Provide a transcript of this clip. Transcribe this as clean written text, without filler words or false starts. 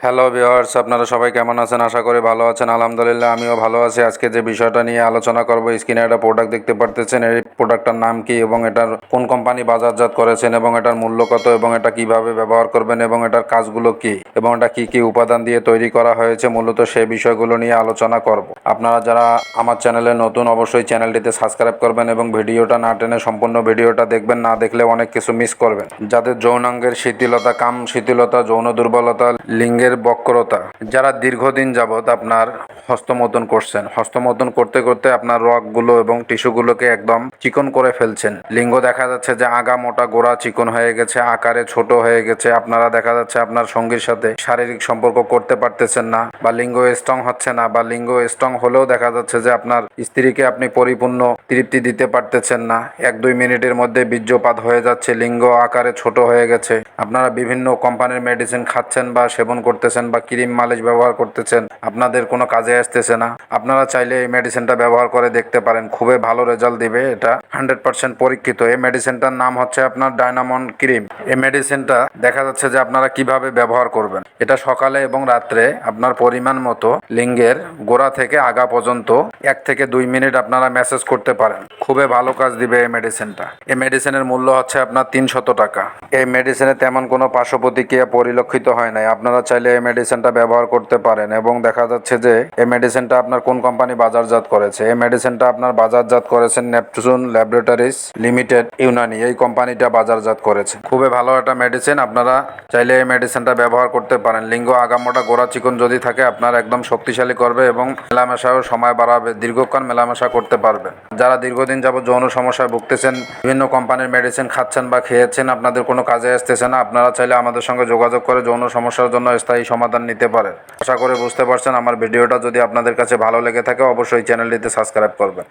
Hello viewers, আপনারা সবাই কেমন আছেন? আশা করি ভালো আছেন। আলহামদুলিল্লাহ আমিও ভালো আছি। আজকে যে বিষয়টা নিয়ে আলোচনা করব, স্ক্রিনে একটা প্রোডাক্ট দেখতে পারতেছেন। এই প্রোডাক্টটার নাম কি এবং এটার কোন কোম্পানি বাজারজাত করেছেন এবং এটার মূল্য কত এবং এটা কিভাবে ব্যবহার করবেন এবং এটার কাজগুলো কি এবং এটা কি কি উপাদান দিয়ে তৈরি করা হয়েছে, মূলত সেই বিষয়গুলো নিয়ে আলোচনা করব। আপনারা যারা আমার চ্যানেলে নতুন, অবশ্যই চ্যানেলটিতে সাবস্ক্রাইব করবেন এবং ভিডিওটা না টেনে সম্পূর্ণ ভিডিওটা দেখবেন। না দেখলে অনেক কিছু মিস করবেন। যাদের যৌনাঙ্গের শিথিলতা, কাম শিথিলতা, যৌন দুর্বলতা, লিঙ্গের বক্রতা, যারা দীর্ঘদিন যাবৎ আপনার হস্তমৈথুন করছেন, হস্তমৈথুন করতে করতে আপনার রগগুলো এবং টিস্যুগুলোকে একদম চিকন করে ফেলছেন, লিঙ্গ দেখা যাচ্ছে যে আগা মোটা, গোড়া চিকন হয়ে গেছে, আকারে ছোট হয়ে গেছে, আপনারা দেখা যাচ্ছে আপনার সঙ্গীর সাথে শারীরিক সম্পর্ক করতে পারতেছেন না, বা লিঙ্গ স্ট্রং হচ্ছে না, বা লিঙ্গ স্ট্রং হলেও দেখা যাচ্ছে যে আপনার স্ত্রীকে আপনি পরিপূর্ণ তৃপ্তি দিতে পারতেছেন না, 1-2 মিনিটের মধ্যে বীর্যপাত হয়ে যাচ্ছে, লিঙ্গ আকারে ছোট হয়ে গেছে, আপনারা বিভিন্ন কোম্পানির মেডিসিন খাচ্ছেন বা সেবন করতেছেন বা ক্রিম মালিশ ব্যবহার করতেছেন, আপনাদের কোনো কাজে আসতেছে না, আপনারা চাইলে এই মেডিসিনটা ব্যবহার করে দেখতে পারেন। খুবই ভালো রেজাল্ট দিবে। এটা 100% পরীক্ষিত। এই মেডিসিনটার নাম হচ্ছে আপনার ডায়নামন ক্রিম। এই মেডিসিনটা দেখা যাচ্ছে যে আপনারা কিভাবে ব্যবহার করবেন। এটা সকালে এবং রাত্রে আপনার পরিমাণ মতো লিঙ্গের গোড়া থেকে আগা পর্যন্ত 1 থেকে 2 মিনিট আপনারা ম্যাসেজ করতে পারেন। খুবই ভালো কাজ দিবে এই মেডিসিনটা। এই মেডিসিনের মূল্য হচ্ছে আপনার 300 টাকা। এই মেডিসিনে তেমন কোনো পার্শ্ব প্রতিক্রিয়া পরিলক্ষিত হয় নাই। আপনারা চাইলে এই মেডিসিনটা ব্যবহার করতে পারেন। এবং দেখা যাচ্ছে যে এই মেডিসিনটা আপনার কোন কোম্পানি বাজারজাত করেছে। এই মেডিসিনটা আপনার বাজারজাত করেছেন নেপচুন ল্যাবরেটরিজ লিমিটেড, ইউনানি, এই কোম্পানিটা বাজারজাত করেছে। খুবই ভালো একটা মেডিসিন। আপনারা চাইলে এই মেডিসিনটা ব্যবহার করতে পারেন। লিঙ্গ আগামোটা, গোড়া চিকন যদি থাকে আপনার একদম শক্তিশালী করবে এবং মেলামেশাও সময় বাড়াবে, দীর্ঘক্ষণ মেলামেশা করতে পারবেন। যারা দীর্ঘদিন যাবত যৌন সমস্যায় ভুগতেছেন, বিভিন্ন কোম্পানির মেডিসিন খাচ্ছেন বা খেয়েছেন, আপনাদের কোনো কাজে আসতেছে না, আপনারা চাইলে আমাদের সঙ্গে যোগাযোগ করে যৌন সমস্যার জন্য স্থায়ী সমাধান নিতে পারেন। আশা করে বুঝতে পারছেন। আমার ভিডিওটা যদি আপনাদের কাছে ভালো লেগে থাকে, অবশ্যই চ্যানেলটিতে সাবস্ক্রাইব করবেন।